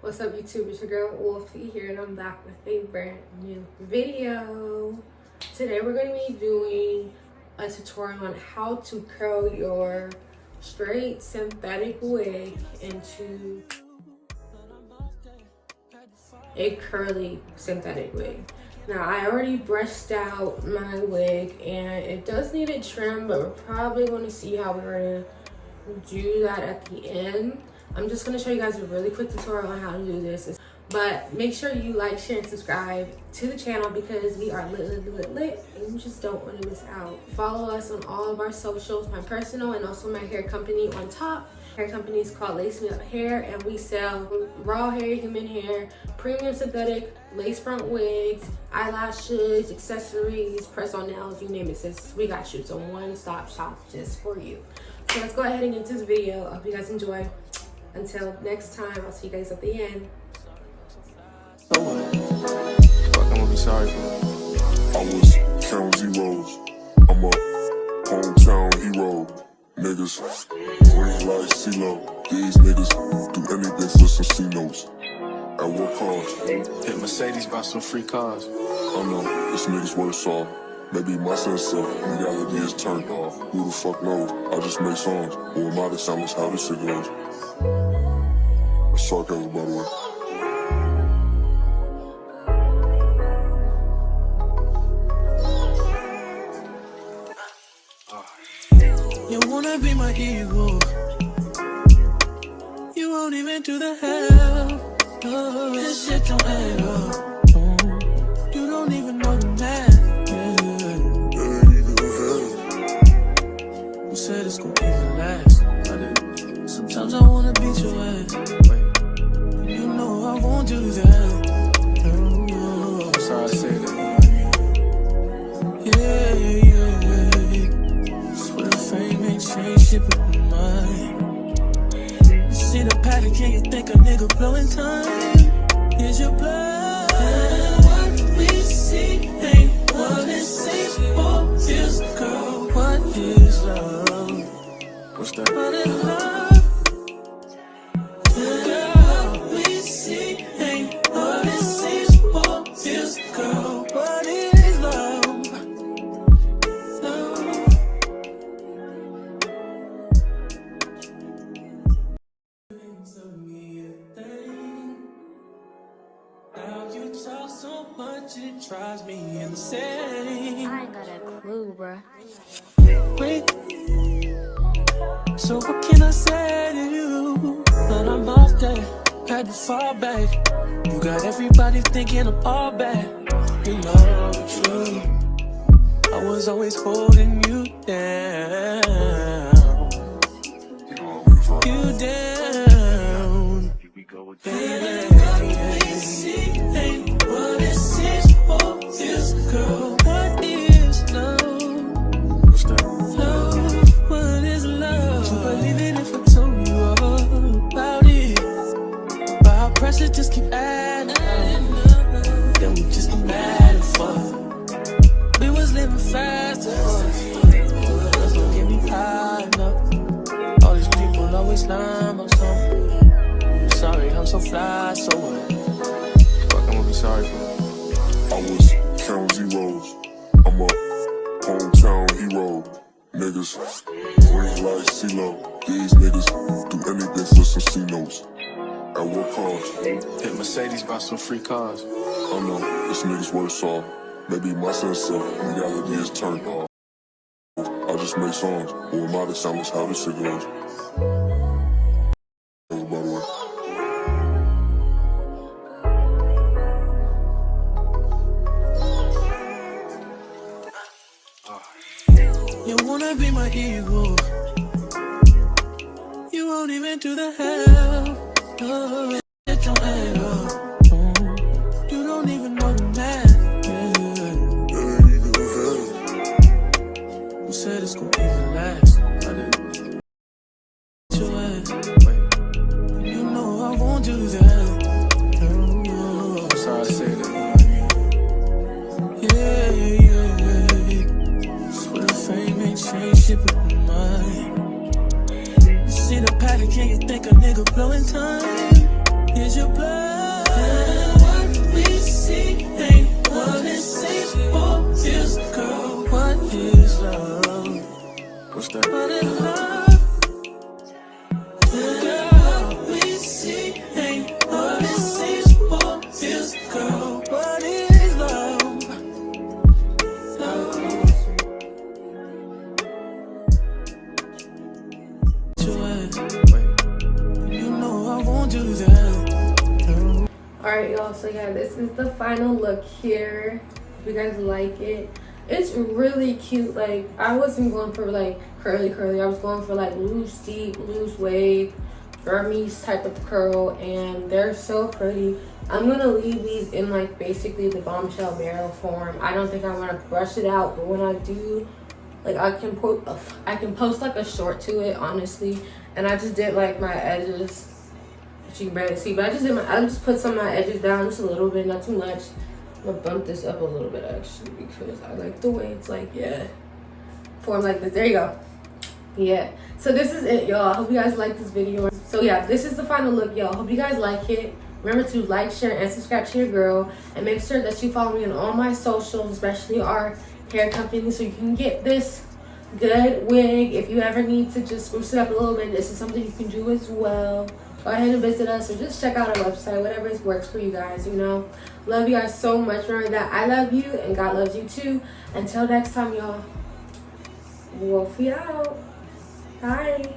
What's up YouTube, it's your girl Wolfie here and I'm back with a brand new video. Today we're going to be doing a tutorial on how to curl your straight synthetic wig into a curly synthetic wig. Now I already brushed out my wig and it does need a trim, but we're probably going to see how we're going to do that at the end. I'm just going to show you guys a really quick tutorial on how to do this. But make sure you like, share, and subscribe to the channel because we are lit and you just don't want to miss out. Follow us on all of our socials, my personal and also my hair company on top. Hair company is called Up.Hair and we sell raw hair, human hair, premium synthetic, lace front wigs, eyelashes, accessories, press-on nails, you name it, sis. We got you. It's a one-stop shop just for you. So let's go ahead and get into this video. I hope you guys enjoy. Until next time, I'll see you guys at the end. So what? Fuck, I'm gonna be sorry for that. I was counting zeros. I'm a hometown hero. Niggas green like CeeLo. These niggas do anything for some C-notes. At what cost? Hit Mercedes, buy some free cars. I know, this nigga's worse off. Maybe my sense of reality is turned off. Who the fuck knows? I just make songs. Who am I to sound how this shit goes? Sarcasm, by the way. You wanna be my hero. You won't even do the hell. Oh, this shit don't add up. Oh, you don't even know the math. Yeah. Who said it's gonna even last? Sometimes I wanna beat your ass. You know I won't do that. Oh, I'm sorry I said that. Swear the fame ain't changed shit but my mind. You see the pattern, can you think a nigga blowing time? Is your blood? And what we see ain't what it seems or feels. Girl, what is love? What's that? What is love? So much it drives me insane. I ain't got a clue, bruh. Wait. So what can I say to you? But I'm off there, had to fall back. You got everybody thinking I'm all bad. You know the truth. I was always holding you down. You down. Baby. Girl, what is love? What's that? Love, what is love? You believe it if I told you all about it? But our pressure just keep adding up. Then we just mad at fuck. We was living fast at first. Don't get me high enough. All these people always lying about something. I'm sorry, I'm so fly, so what? Fuck, I'm gonna be sorry for that. I was counting zeros. I'm a hometown hero. Niggas green like CeeLo. These niggas do anything for some C-notes. At what cost? Hit Mercedes, buy some free cars. I know, this nigga's worse off. Maybe my sense of reality is turned off. I just make songs. Who am I to sound how this shit goes? By the way. You wanna be my hero. You won't even do the hell. Oh, it don't add up. Oh, you don't even know the math. Yeah. Who said it's gonna even last? I didn't. Your ass. You know I won't do that. Oh, I'm sorry I said that. Change shit with my mind. You see the pattern, can you think a nigga blowing time? Is your blood? And what we see ain't what it seems or feels, girl. What is love? What's that? What is love? And what we see ain't what it seems or feels, girl. What is love? You know I won't do that. Alright, y'all, so yeah, this is the final look here. If you guys like it, it's really cute. Like, I wasn't going for like curly, I was going for like loose, deep, loose wave, Burmese type of curl, and they're so pretty. I'm gonna leave these in like basically the bombshell barrel form. I don't think I want to brush it out, but when I do, like, I can post like a short to it, honestly. And I just did like my edges, which you can barely see, but I just put some of my edges down just a little bit, not too much. I'm gonna bump this up a little bit actually, because I like the way it's like, yeah, form like this. There you go. Yeah, so this is it, y'all. I hope you guys like this video. So yeah, this is the final look, y'all. Hope you guys like it. Remember to like, share, and subscribe to your girl, and make sure that you follow me on all my socials, especially our hair company, so you can get this good wig. If you ever need to just spruce it up a little bit, this is something you can do as well. Go ahead and visit us, or just check out our website, whatever works for you guys, you know. Love you guys so much. Remember that I love you and God loves you too. Until next time, y'all. Wolfie out. Bye.